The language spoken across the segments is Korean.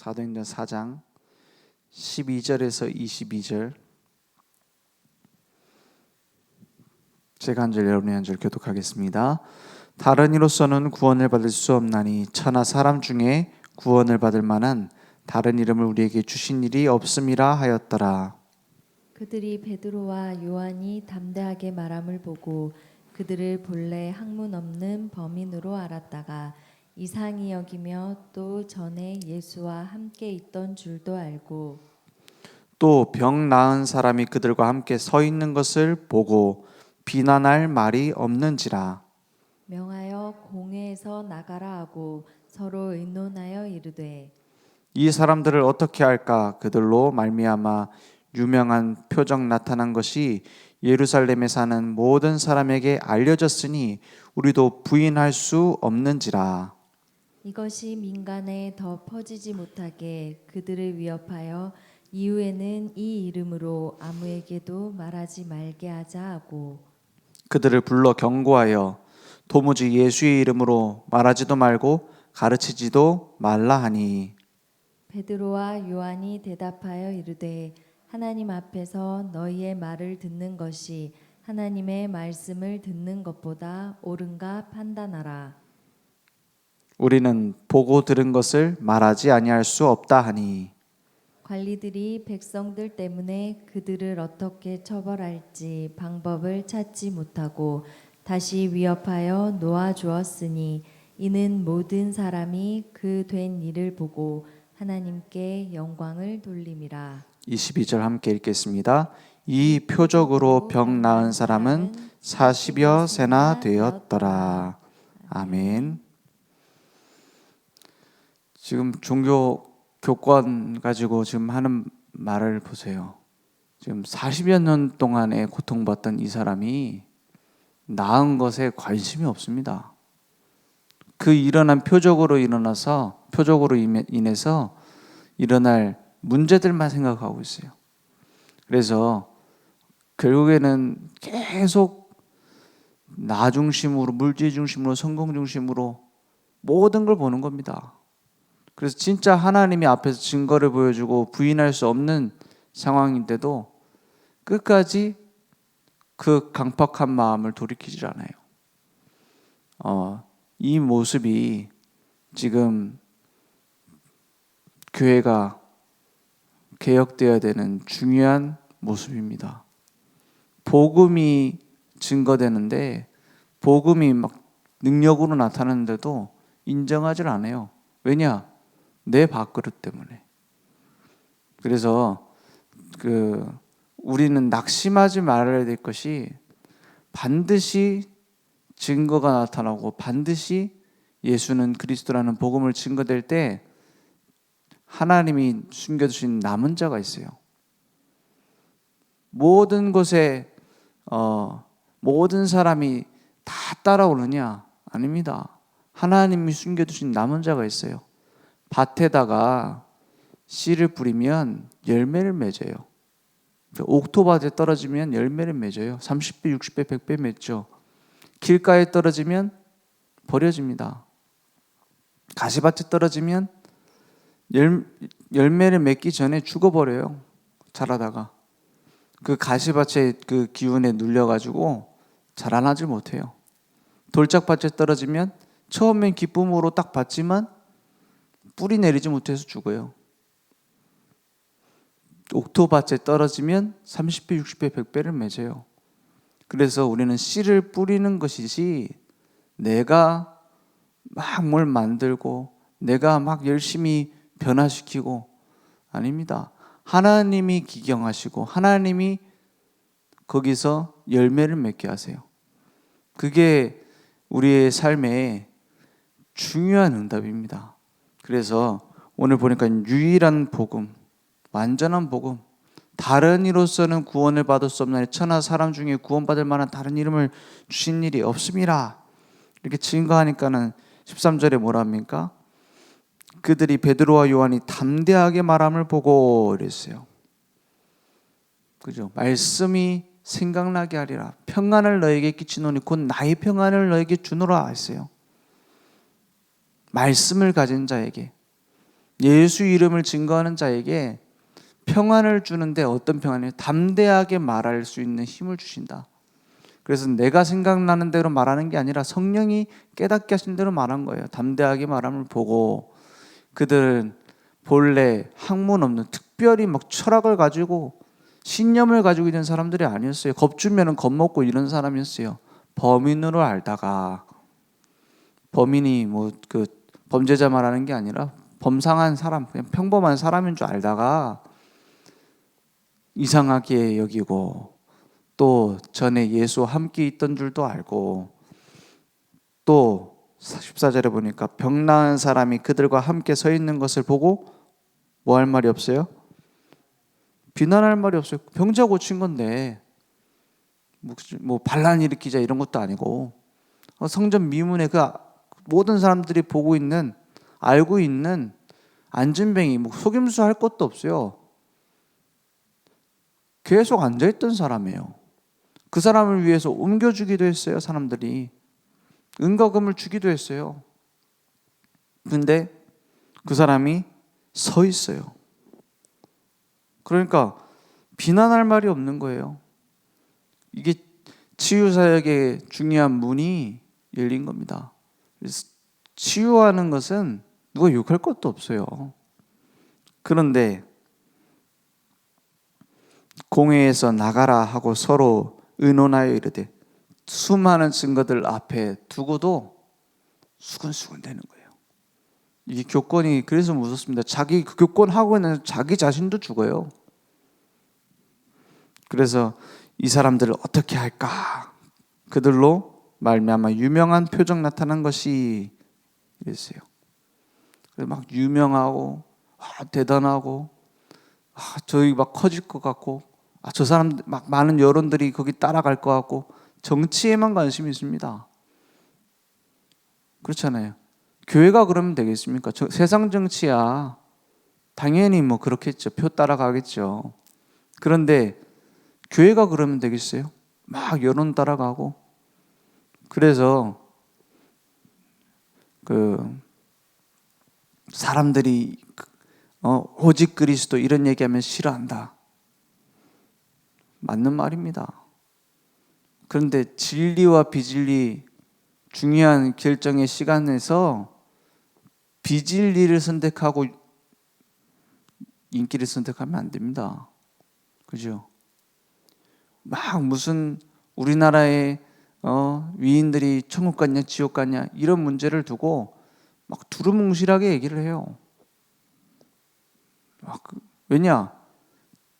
사도행전 4장 12절에서 22절, 제가 한 절 여러분이 한 절 교독하겠습니다. 다른 이로서는 구원을 받을 수 없나니 천하 사람 중에 구원을 받을 만한 다른 이름을 우리에게 주신 일이 없음이라 하였더라. 그들이 베드로와 요한이 담대하게 말함을 보고 그들을 본래 학문 없는 범인으로 알았다가 이상히 여기며 또 전에 예수와 함께 있던 줄도 알고 또 병 나은 사람이 그들과 함께 서 있는 것을 보고 비난할 말이 없는지라. 명하여 공회에서 나가라 하고 서로 의논하여 이르되 이 사람들을 어떻게 할까? 그들로 말미암아 유명한 표적 나타난 것이 예루살렘에 사는 모든 사람에게 알려졌으니 우리도 부인할 수 없는지라. 이것이 민간에 더 퍼지지 못하게 그들을 위협하여 이후에는 이 이름으로 아무에게도 말하지 말게 하자 하고 그들을 불러 경고하여 도무지 예수의 이름으로 말하지도 말고 가르치지도 말라 하니. 베드로와 요한이 대답하여 이르되 하나님 앞에서 너희의 말을 듣는 것이 하나님의 말씀을 듣는 것보다 옳은가 판단하라. 우리는 보고 들은 것을 말하지 아니할 수 없다 하니. 관리들이 백성들 때문에 그들을 어떻게 처벌할지 방법을 찾지 못하고 다시 위협하여 놓아 주었으니 이는 모든 사람이 그 된 일을 보고 하나님께 영광을 돌림이라. 22절 함께 읽겠습니다. 이 표적으로 병 나은 사람은 40여 세나 되었더라. 아멘. 지금 종교 교권 가지고 지금 하는 말을 보세요. 지금 40여 년 동안에 고통받던 이 사람이 나은 것에 관심이 없습니다. 그 일어난 표적으로 인해서 일어날 문제들만 생각하고 있어요. 그래서 결국에는 계속 나 중심으로, 물질 중심으로, 성공 중심으로 모든 걸 보는 겁니다. 그래서 진짜 하나님이 앞에서 증거를 보여주고 부인할 수 없는 상황인데도 끝까지 그 강팍한 마음을 돌이키질 않아요. 이 모습이 지금 교회가 개혁되어야 되는 중요한 모습입니다. 복음이 증거되는데 복음이 막 능력으로 나타나는데도 인정하질 않아요. 왜냐? 내 밥그릇 때문에. 그래서 우리는 낙심하지 말아야 될 것이 반드시 증거가 나타나고 반드시 예수는 그리스도라는 복음을 증거될 때 하나님이 숨겨두신 남은 자가 있어요. 모든 곳에 모든 사람이 다 따라오느냐? 아닙니다. 하나님이 숨겨두신 남은 자가 있어요. 밭에다가 씨를 뿌리면 열매를 맺어요. 옥토밭에 떨어지면 열매를 맺어요. 30배, 60배, 100배 맺죠. 길가에 떨어지면 버려집니다. 가시밭에 떨어지면 열매를 맺기 전에 죽어버려요. 자라다가 그 가시밭의 그 기운에 눌려가지고 자라나질 못해요. 돌짝밭에 떨어지면 처음엔 기쁨으로 딱 봤지만 뿌리 내리지 못해서 죽어요. 옥토밭에 떨어지면 30배, 60배, 100배를 맺어요. 그래서 우리는 씨를 뿌리는 것이지 내가 막 뭘 만들고 내가 막 열심히 변화시키고 아닙니다. 하나님이 기경하시고 하나님이 거기서 열매를 맺게 하세요. 그게 우리의 삶의 중요한 응답입니다. 그래서 오늘 보니까 유일한 복음, 완전한 복음, 다른 이로서는 구원을 받을 수 없나니 천하 사람 중에 구원받을 만한 다른 이름을 주신 일이 없음이라 이렇게 증거하니까는 13절에 뭐라 합니까? 그들이 베드로와 요한이 담대하게 말함을 보고 이랬어요. 그죠? 말씀이 생각나게 하리라. 평안을 너에게 끼치노니 곧 나의 평안을 너에게 주노라 했어요. 말씀을 가진 자에게 예수 이름을 증거하는 자에게 평안을 주는데 어떤 평안이에요? 담대하게 말할 수 있는 힘을 주신다. 그래서 내가 생각나는 대로 말하는 게 아니라 성령이 깨닫게 하신 대로 말한 거예요. 담대하게 말함을 보고 그들은 본래 학문 없는 특별히 막 철학을 가지고 신념을 가지고 있는 사람들이 아니었어요. 겁주면은 겁먹고 이런 사람이었어요. 범인으로 알다가 범인이 뭐 그 범죄자 말하는 게 아니라 범상한 사람, 그냥 평범한 사람인 줄 알다가 이상하게 여기고 또 전에 예수와 함께 있던 줄도 알고 또 14절에 보니까 병 나은 사람이 그들과 함께 서 있는 것을 보고 뭐 할 말이 없어요? 비난할 말이 없어요. 병자 고친 건데 뭐 반란 일으키자 이런 것도 아니고 성전 미문에 그 모든 사람들이 보고 있는 알고 있는 안진뱅이 뭐 속임수 할 것도 없어요. 계속 앉아있던 사람이에요. 그 사람을 위해서 옮겨주기도 했어요. 사람들이 은거금을 주기도 했어요. 근데 그 사람이 서 있어요. 그러니까 비난할 말이 없는 거예요. 이게 치유사역의 중요한 문이 열린 겁니다. 그래서 치유하는 것은 누가 욕할 것도 없어요. 그런데 공회에서 나가라 하고 서로 의논하여 이르되 수많은 증거들 앞에 두고도 수근수근 되는 거예요. 이 교권이 그래서 무섭습니다. 자기 그 교권 하고 있는 자기 자신도 죽어요. 그래서 이 사람들을 어떻게 할까? 그들로 말미암아 유명한 표적 나타난 것이 이랬어요. 그래서 막 유명하고 대단하고 저희 막 커질 것 같고 저 사람 막 많은 여론들이 거기 따라갈 것 같고 정치에만 관심이 있습니다. 그렇잖아요. 교회가 그러면 되겠습니까? 세상 정치야 당연히 뭐 그렇겠죠. 표 따라가겠죠. 그런데 교회가 그러면 되겠어요? 막 여론 따라가고 그래서 그 사람들이 오직 그리스도 이런 얘기하면 싫어한다. 맞는 말입니다. 그런데 진리와 비진리 중요한 결정의 시간에서 비진리를 선택하고 인기를 선택하면 안 됩니다. 그죠? 막 무슨 우리나라의 위인들이 천국 갔냐 지옥 갔냐 이런 문제를 두고 막 두루뭉실하게 얘기를 해요. 왜냐?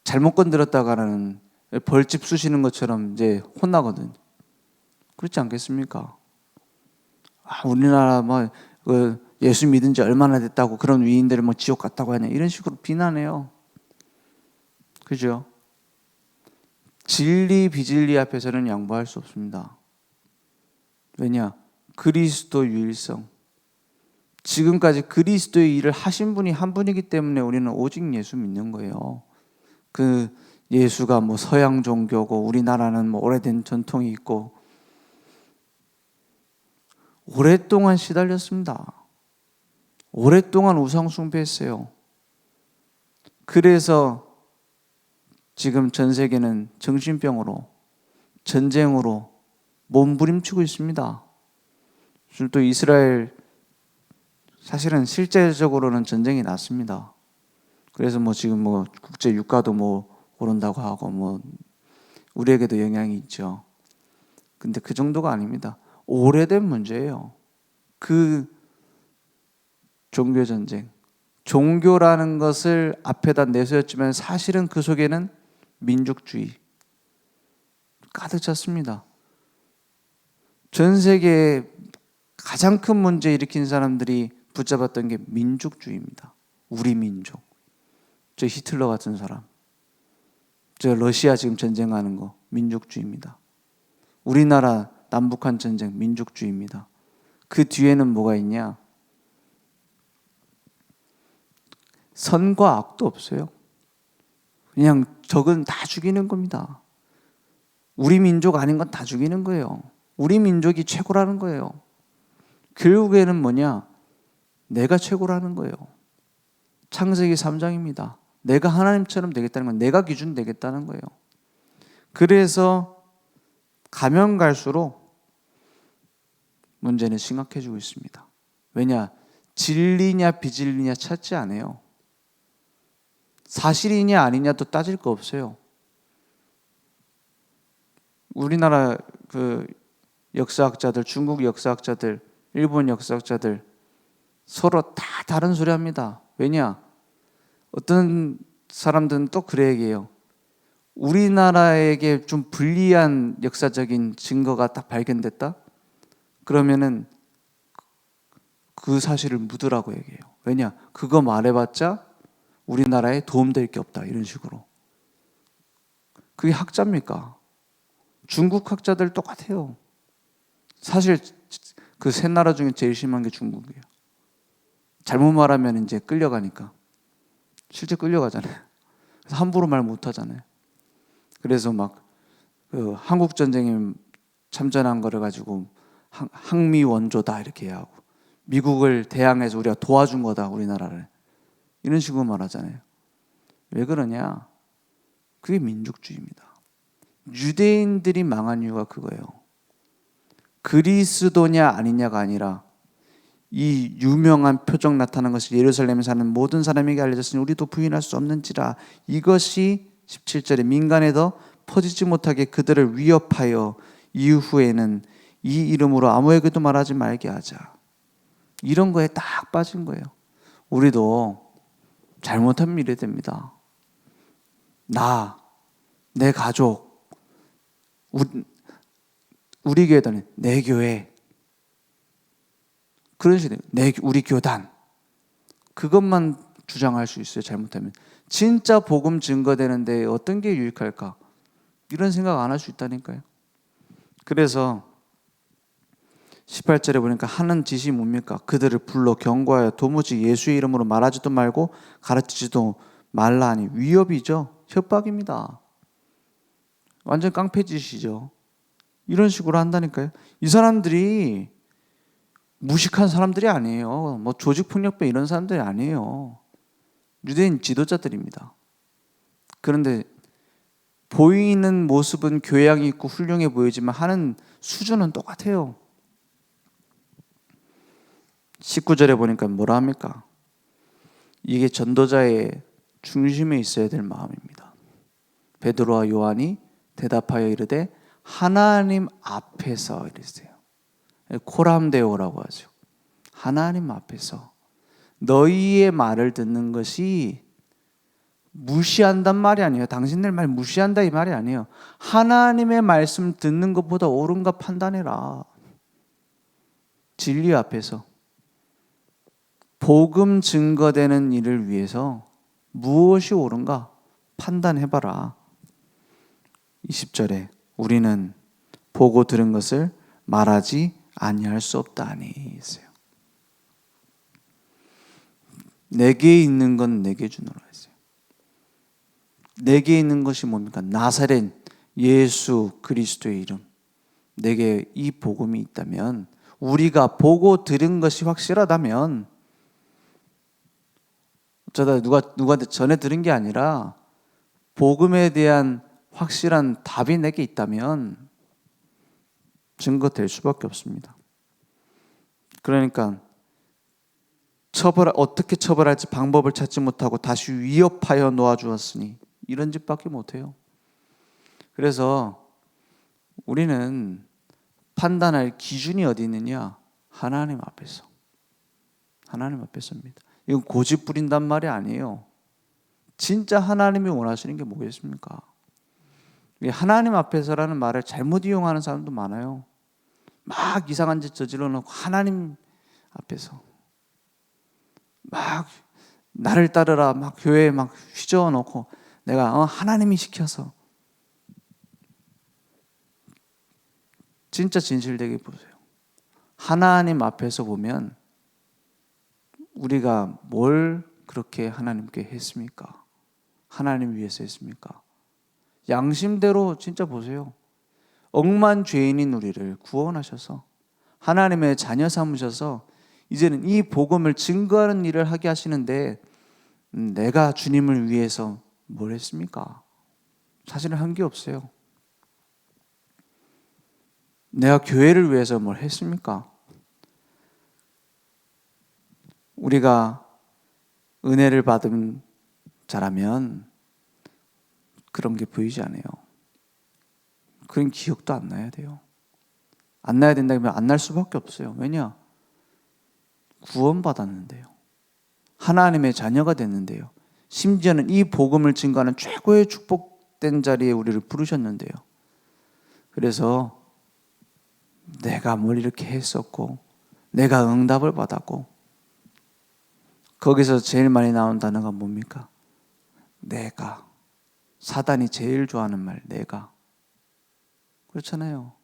잘못 건드렸다가는 벌집 쑤시는 것처럼 이제 혼나거든. 그렇지 않겠습니까? 우리나라 뭐 예수 믿은 지 얼마나 됐다고 그런 위인들을 뭐 지옥 갔다고 하냐 이런 식으로 비난해요. 그죠? 진리 비진리 앞에서는 양보할 수 없습니다. 왜냐? 그리스도 유일성. 지금까지 그리스도의 일을 하신 분이 한 분이기 때문에 우리는 오직 예수 믿는 거예요. 그 예수가 뭐 서양 종교고 우리나라는 뭐 오래된 전통이 있고 오랫동안 시달렸습니다. 오랫동안 우상 숭배했어요. 그래서 지금 전 세계는 정신병으로 전쟁으로 몸부림치고 있습니다. 또 이스라엘 사실은 실제적으로는 전쟁이 났습니다. 그래서 뭐 지금 뭐 국제 유가도 뭐 오른다고 하고 뭐 우리에게도 영향이 있죠. 근데 그 정도가 아닙니다. 오래된 문제예요. 그 종교 전쟁. 종교라는 것을 앞에다 내세웠지만 사실은 그 속에는 민족주의 가득 찼습니다. 전 세계에 가장 큰 문제 일으킨 사람들이 붙잡았던 게 민족주의입니다. 우리 민족. 저 히틀러 같은 사람. 저 러시아 지금 전쟁하는 거 민족주의입니다. 우리나라 남북한 전쟁 민족주의입니다. 그 뒤에는 뭐가 있냐? 선과 악도 없어요. 그냥 적은 다 죽이는 겁니다. 우리 민족 아닌 건 다 죽이는 거예요. 우리 민족이 최고라는 거예요. 결국에는 뭐냐? 내가 최고라는 거예요. 창세기 3장입니다. 내가 하나님처럼 되겠다는 건 내가 기준 되겠다는 거예요. 그래서 가면 갈수록 문제는 심각해지고 있습니다. 왜냐? 진리냐 비진리냐 찾지 않아요. 사실이냐 아니냐도 따질 거 없어요. 우리나라 그 역사학자들, 중국 역사학자들, 일본 역사학자들 서로 다 다른 소리 합니다. 왜냐? 어떤 사람들은 또 그래 얘기해요. 우리나라에게 좀 불리한 역사적인 증거가 딱 발견됐다? 그러면은 그 사실을 묻으라고 얘기해요. 왜냐? 그거 말해봤자 우리나라에 도움될 게 없다. 이런 식으로. 그게 학자입니까? 중국 학자들 똑같아요. 사실 그 세 나라 중에 제일 심한 게 중국이에요. 잘못 말하면 이제 끌려가니까. 실제 끌려가잖아요. 그래서 함부로 말 못하잖아요. 그래서 막 그 한국 전쟁에 참전한 거를 가지고 항미 원조다 이렇게 하고, 미국을 대항해서 우리가 도와준 거다 우리나라를, 이런 식으로 말하잖아요. 왜 그러냐? 그게 민족주의입니다. 유대인들이 망한 이유가 그거예요. 그리스도냐 아니냐가 아니라 이 유명한 표적 나타난 것이 예루살렘에 사는 모든 사람에게 알려졌으니 우리도 부인할 수 없는지라. 이것이 17절에 민간에도 퍼지지 못하게 그들을 위협하여 이후에는 이 이름으로 아무에게도 말하지 말게 하자. 이런 거에 딱 빠진 거예요. 우리도 잘못하면 이래 됩니다. 내 가족, 우리 교회다니 내 교회, 그런 식으로 우리 교단, 그것만 주장할 수 있어요. 잘못하면. 진짜 복음 증거되는데 어떤 게 유익할까? 이런 생각 안 할 수 있다니까요. 그래서 18절에 보니까 하는 짓이 뭡니까? 그들을 불러 경고하여 도무지 예수의 이름으로 말하지도 말고 가르치지도 말라 하니. 위협이죠. 협박입니다. 완전 깡패짓이죠. 이런 식으로 한다니까요. 이 사람들이 무식한 사람들이 아니에요. 뭐 조직폭력배 이런 사람들이 아니에요. 유대인 지도자들입니다. 그런데 보이는 모습은 교양이 있고 훌륭해 보이지만 하는 수준은 똑같아요. 19절에 보니까 뭐라 합니까? 이게 전도자의 중심에 있어야 될 마음입니다. 베드로와 요한이 대답하여 이르되 하나님 앞에서 이랬어요. 코람데오라고 하죠. 하나님 앞에서 너희의 말을 듣는 것이 무시한단 말이 아니에요. 당신들 말 무시한다 이 말이 아니에요. 하나님의 말씀 듣는 것보다 옳은가 판단해라. 진리 앞에서 복음 증거되는 일을 위해서 무엇이 옳은가 판단해봐라. 20절에 우리는 보고 들은 것을 말하지 아니할 수 없다니 했어요. 내게 있는 건 내게 주노라 했어요. 내게 있는 것이 뭡니까? 나사렛 예수 그리스도의 이름. 내게 이 복음이 있다면, 우리가 보고 들은 것이 확실하다면, 어쩌다 누구한테 전해 들은 게 아니라 복음에 대한 확실한 답이 내게 있다면 증거될 수밖에 없습니다. 그러니까 어떻게 처벌할지 방법을 찾지 못하고 다시 위협하여 놓아주었으니 이런 짓밖에 못해요. 그래서 우리는 판단할 기준이 어디 있느냐? 하나님 앞에서. 하나님 앞에서입니다. 이건 고집 부린단 말이 아니에요. 진짜 하나님이 원하시는 게 뭐겠습니까? 하나님 앞에서라는 말을 잘못 이용하는 사람도 많아요. 막 이상한 짓 저질러 놓고 하나님 앞에서 막 나를 따르라 막 교회에 막 휘저어 놓고 내가 하나님이 시켜서. 진짜 진실되게 보세요. 하나님 앞에서 보면 우리가 뭘 그렇게 하나님께 했습니까? 하나님 위해서 했습니까? 양심대로 진짜 보세요. 억만 죄인인 우리를 구원하셔서 하나님의 자녀 삼으셔서 이제는 이 복음을 증거하는 일을 하게 하시는데 내가 주님을 위해서 뭘 했습니까? 사실은 한 게 없어요. 내가 교회를 위해서 뭘 했습니까? 우리가 은혜를 받은 자라면 그런 게 보이지 않아요. 그런 기억도 안 나야 돼요. 안 나야 된다면 안 날 수밖에 없어요. 왜냐? 구원받았는데요. 하나님의 자녀가 됐는데요. 심지어는 이 복음을 증거하는 최고의 축복된 자리에 우리를 부르셨는데요. 그래서 내가 뭘 이렇게 했었고 내가 응답을 받았고 거기서 제일 많이 나온 단어가 뭡니까? 내가. 사단이 제일 좋아하는 말, 내가. 그렇잖아요.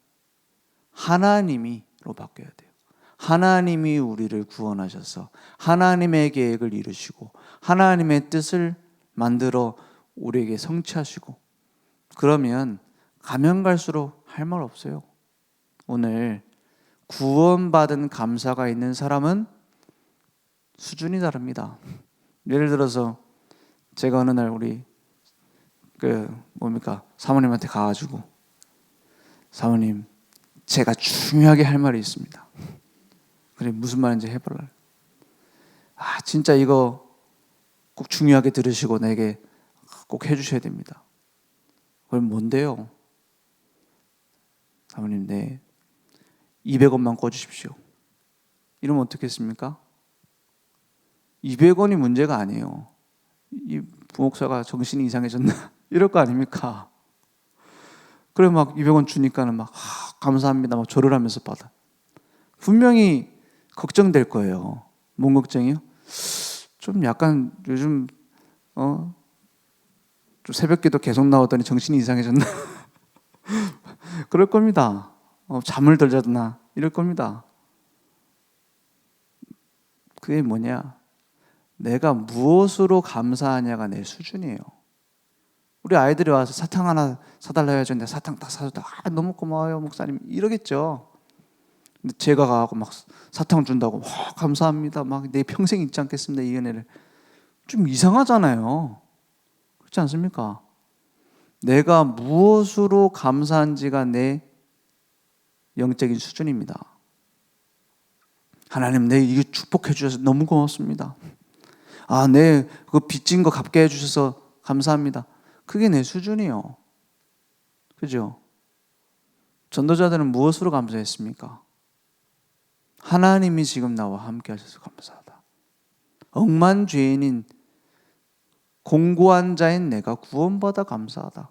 하나님이로 바뀌어야 돼요. 하나님이 우리를 구원하셔서 하나님의 계획을 이루시고 하나님의 뜻을 만들어 우리에게 성취하시고 그러면 가면 갈수록 할 말 없어요. 오늘 구원받은 감사가 있는 사람은 수준이 다릅니다. 예를 들어서 제가 어느 날 우리 사모님한테 가가지고 사모님 제가 중요하게 할 말이 있습니다. 그래 무슨 말인지 해볼래? 진짜 이거 꼭 중요하게 들으시고 내게 꼭 해주셔야 됩니다. 그럼 뭔데요? 사모님 200원만 꺼주십시오. 이러면 어떻겠습니까? 200원이 문제가 아니에요. 이 부목사가 정신이 이상해졌나? 이럴 거 아닙니까? 그래 막 200원 주니까는 막 감사합니다 막 절을 하면서 받아. 분명히 걱정될 거예요. 뭔 걱정이요? 좀 약간 요즘 좀 새벽기도 계속 나오더니 정신이 이상해졌나? 그럴 겁니다. 잠을 덜 잤나? 이럴 겁니다. 그게 뭐냐? 내가 무엇으로 감사하냐가 내 수준이에요. 우리 아이들이 와서 사탕 하나 사달라 해야죠. 내가 사탕 딱 사줬다. 너무 고마워요 목사님 이러겠죠. 근데 제가 가고 막 사탕 준다고 감사합니다 막 내 평생 잊지 않겠습니다 이 은혜를. 좀 이상하잖아요. 그렇지 않습니까? 내가 무엇으로 감사한지가 내 영적인 수준입니다. 하나님 내 이거 축복해 주셔서 너무 고맙습니다. 내 그 빚진 거 갚게 해 주셔서 감사합니다. 그게 내 수준이요. 그죠? 전도자들은 무엇으로 감사했습니까? 하나님이 지금 나와 함께 하셔서 감사하다. 억만 죄인인 공고한 자인 내가 구원받아 감사하다.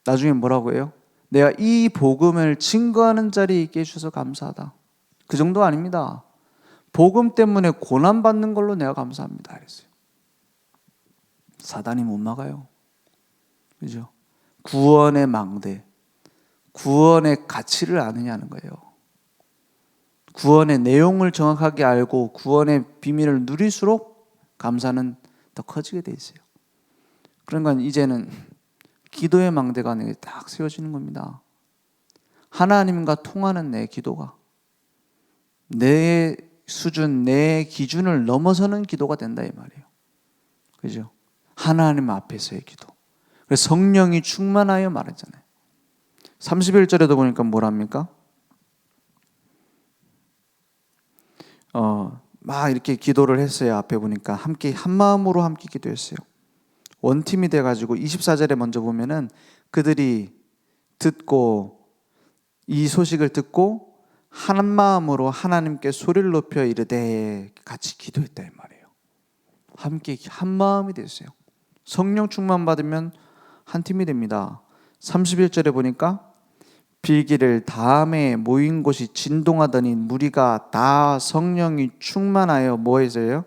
나중에 뭐라고 해요? 내가 이 복음을 증거하는 자리에 있게 해주셔서 감사하다. 그 정도 아닙니다. 복음 때문에 고난받는 걸로 내가 감사합니다. 그랬어요. 사단이 못 막아요. 그죠? 구원의 망대, 구원의 가치를 아느냐는 거예요. 구원의 내용을 정확하게 알고 구원의 비밀을 누릴수록 감사는 더 커지게 돼 있어요. 그러니까 이제는 기도의 망대가 내게 딱 세워지는 겁니다. 하나님과 통하는 내 기도가 내 수준, 내 기준을 넘어서는 기도가 된다 이 말이에요. 그죠? 하나님 앞에서의 기도. 그래서 성령이 충만하여 말했잖아요. 31절에도 보니까 뭐랍니까? 막 이렇게 기도를 했어요. 앞에 보니까 함께 한 마음으로 함께 기도했어요. 원팀이 돼가지고 24절에 먼저 보면은 그들이 듣고 이 소식을 듣고 한 마음으로 하나님께 소리를 높여 이르되 같이 기도했다 이 말이에요. 함께 한 마음이 됐어요. 성령 충만 받으면 한 팀이 됩니다. 31절에 보니까 빌기를 다음에 모인 곳이 진동하더니 무리가 다 성령이 충만하여 뭐 해서요?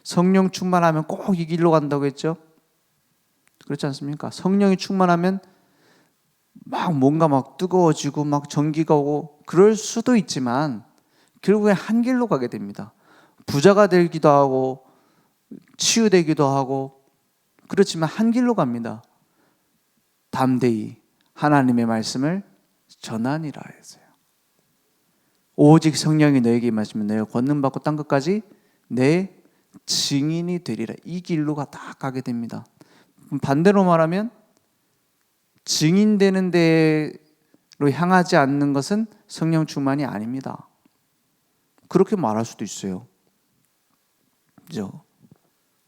성령 충만하면 꼭 이 길로 간다고 했죠? 그렇지 않습니까? 성령이 충만하면 막 뭔가 막 뜨거워지고 막 전기가 오고 그럴 수도 있지만 결국에 한 길로 가게 됩니다. 부자가 되기도 하고 치유되기도 하고 그렇지만 한 길로 갑니다. 담대히 하나님의 말씀을 전하니라 했어요. 오직 성령이 너에게 임하시면 너희가 권능 받고 땅 끝까지 내 증인이 되리라. 이 길로 다 가게 됩니다. 반대로 말하면 증인되는 데로 향하지 않는 것은 성령 충만이 아닙니다. 그렇게 말할 수도 있어요. 그죠?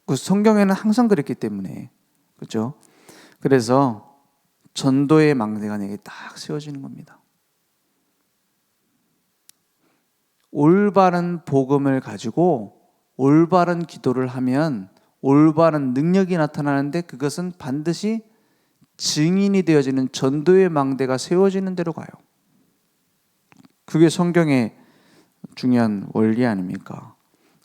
그 성경에는 항상 그랬기 때문에. 그죠? 그래서 전도의 망대가 내게 딱 세워지는 겁니다. 올바른 복음을 가지고 올바른 기도를 하면 올바른 능력이 나타나는데 그것은 반드시 증인이 되어지는 전도의 망대가 세워지는 대로 가요. 그게 성경의 중요한 원리 아닙니까?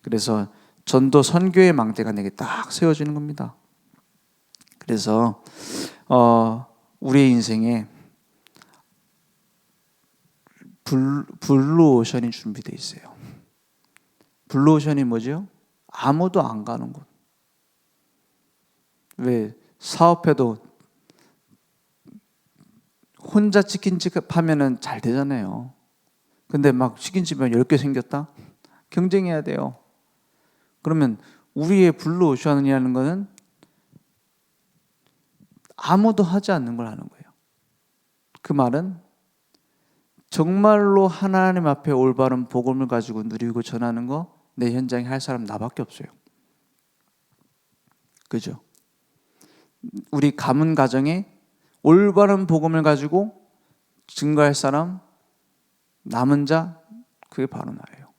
그래서 전도 선교의 망대가 내게 딱 세워지는 겁니다. 그래서 우리의 인생에 블루오션이 준비되어 있어요. 블루오션이 뭐죠? 아무도 안 가는 곳. 왜 사업해도 혼자 치킨집 하면은 잘 되잖아요. 근데 막 치킨집이 10개 생겼다? 경쟁해야 돼요. 그러면 우리의 블루오션이라는 것은 아무도 하지 않는 걸 하는 거예요. 그 말은 정말로 하나님 앞에 올바른 복음을 가지고 누리고 전하는 거 내 현장에 할 사람 나밖에 없어요. 그죠? 우리 가문 가정에 올바른 복음을 가지고 증거할 사람 남은 자 그게 바로 나예요.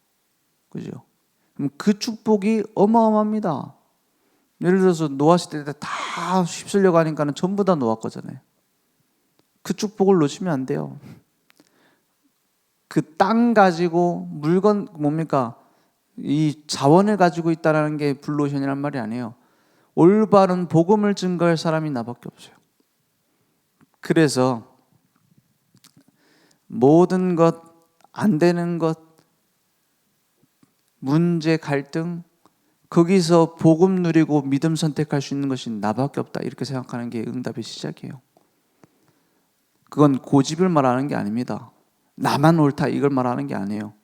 그죠? 그럼 그 축복이 어마어마합니다. 예를 들어서 노아 시대 때 다 휩쓸려 가니까는 전부 다 노아 거잖아요. 그 축복을 놓치면 안 돼요. 그 땅 가지고 물건 뭡니까? 이 자원을 가지고 있다는 게 블루오션이란 말이 아니에요. 올바른 복음을 증거할 사람이 나밖에 없어요. 그래서 모든 것, 안 되는 것, 문제, 갈등, 거기서 복음 누리고 믿음 선택할 수 있는 것이 나밖에 없다 이렇게 생각하는 게 응답의 시작이에요. 그건 고집을 말하는 게 아닙니다. 나만 옳다 이걸 말하는 게 아니에요.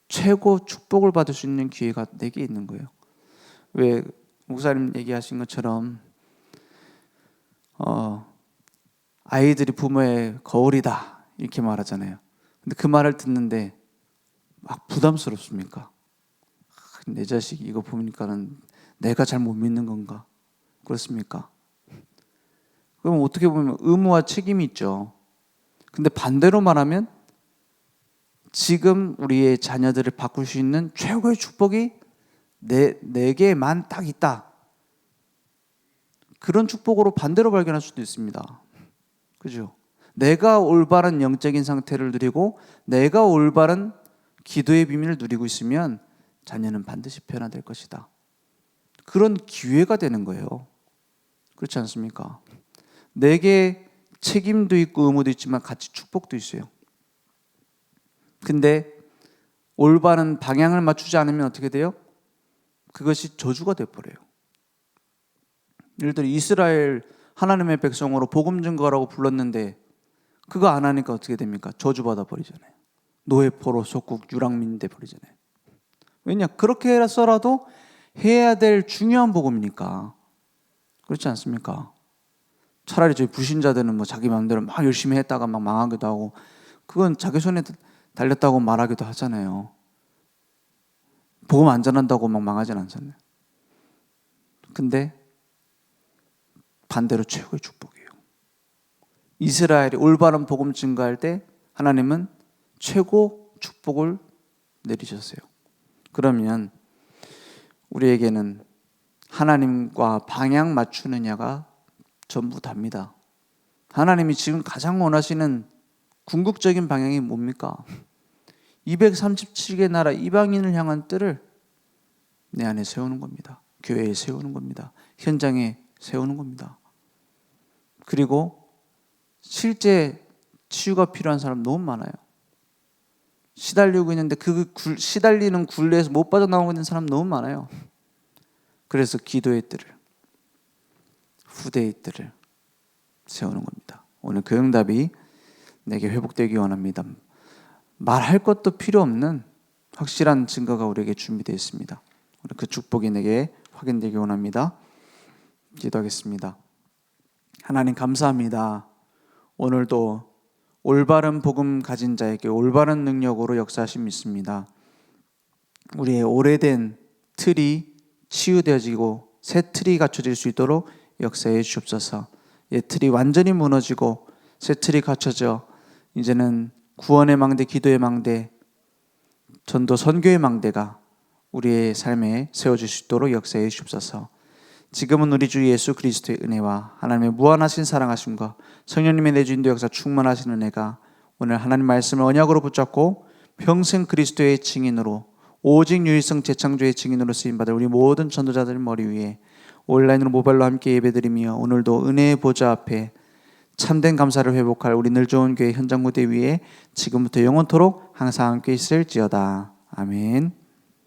최고 축복을 받을 수 있는 기회가 내게 있는 거예요. 왜 목사님 얘기하신 것처럼 아이들이 부모의 거울이다 이렇게 말하잖아요. 근데 그 말을 듣는데 막 부담스럽습니까? 내 자식 이거 보니까는 내가 잘 못 믿는 건가? 그렇습니까? 그럼 어떻게 보면 의무와 책임이 있죠. 근데 반대로 말하면 지금 우리의 자녀들을 바꿀 수 있는 최고의 축복이 내게만 딱 있다. 그런 축복으로 반대로 발견할 수도 있습니다. 그죠? 내가 올바른 영적인 상태를 누리고 내가 올바른 기도의 비밀을 누리고 있으면 자녀는 반드시 변화될 것이다. 그런 기회가 되는 거예요. 그렇지 않습니까? 내게 책임도 있고 의무도 있지만 같이 축복도 있어요. 근데 올바른 방향을 맞추지 않으면 어떻게 돼요? 그것이 저주가 돼버려요. 예를 들어 이스라엘 하나님의 백성으로 복음 증거라고 불렀는데 그거 안 하니까 어떻게 됩니까? 저주받아 버리잖아요. 노예포로 속국 유랑민 돼 버리잖아요. 왜냐? 그렇게 해서라도 해야 될 중요한 복음이니까. 그렇지 않습니까? 차라리 저희 불신자들은 뭐 자기 마음대로 막 열심히 했다가 막 망하기도 하고 그건 자기 손에 달렸다고 말하기도 하잖아요. 복음 안 전한다고 막 망하진 않잖아요. 근데 반대로 최고의 축복이에요. 이스라엘이 올바른 복음 증거할 때 하나님은 최고 축복을 내리셨어요. 그러면 우리에게는 하나님과 방향 맞추느냐가 전부 답니다. 하나님이 지금 가장 원하시는 궁극적인 방향이 뭡니까? 237개 나라 이방인을 향한 뜰을 내 안에 세우는 겁니다. 교회에 세우는 겁니다. 현장에 세우는 겁니다. 그리고 실제 치유가 필요한 사람 너무 많아요. 시달리고 있는데 그 시달리는 굴레에서 못 빠져나오고 있는 사람 너무 많아요. 그래서 기도의 뜰을, 후대의 뜰을 세우는 겁니다. 오늘 그 응답이 내게 회복되기 원합니다. 말할 것도 필요 없는 확실한 증거가 우리에게 준비되어 있습니다. 그 축복이 내게 확인되기 원합니다. 기도하겠습니다. 하나님 감사합니다. 오늘도 올바른 복음 가진 자에게 올바른 능력으로 역사하심 믿습니다. 우리의 오래된 틀이 치유되어지고 새 틀이 갖춰질 수 있도록 역사해 주옵소서. 옛 틀이 완전히 무너지고 새 틀이 갖춰져 이제는 구원의 망대, 기도의 망대, 전도 선교의 망대가 우리의 삶에 세워질 수 있도록 역사해 주옵소서. 지금은 우리 주 예수 그리스도의 은혜와 하나님의 무한하신 사랑하심과 성령님의 내주인도 역사 충만하신 은혜가 오늘 하나님 말씀을 언약으로 붙잡고 평생 그리스도의 증인으로 오직 유일성 재창조의 증인으로 쓰임받을 우리 모든 전도자들 머리 위에 온라인으로 모바일로 함께 예배드리며 오늘도 은혜의 보좌 앞에 참된 감사를 회복할 우리 늘 좋은 교회 현장 무대 위에 지금부터 영원토록 항상 함께 있을지어다. 아멘.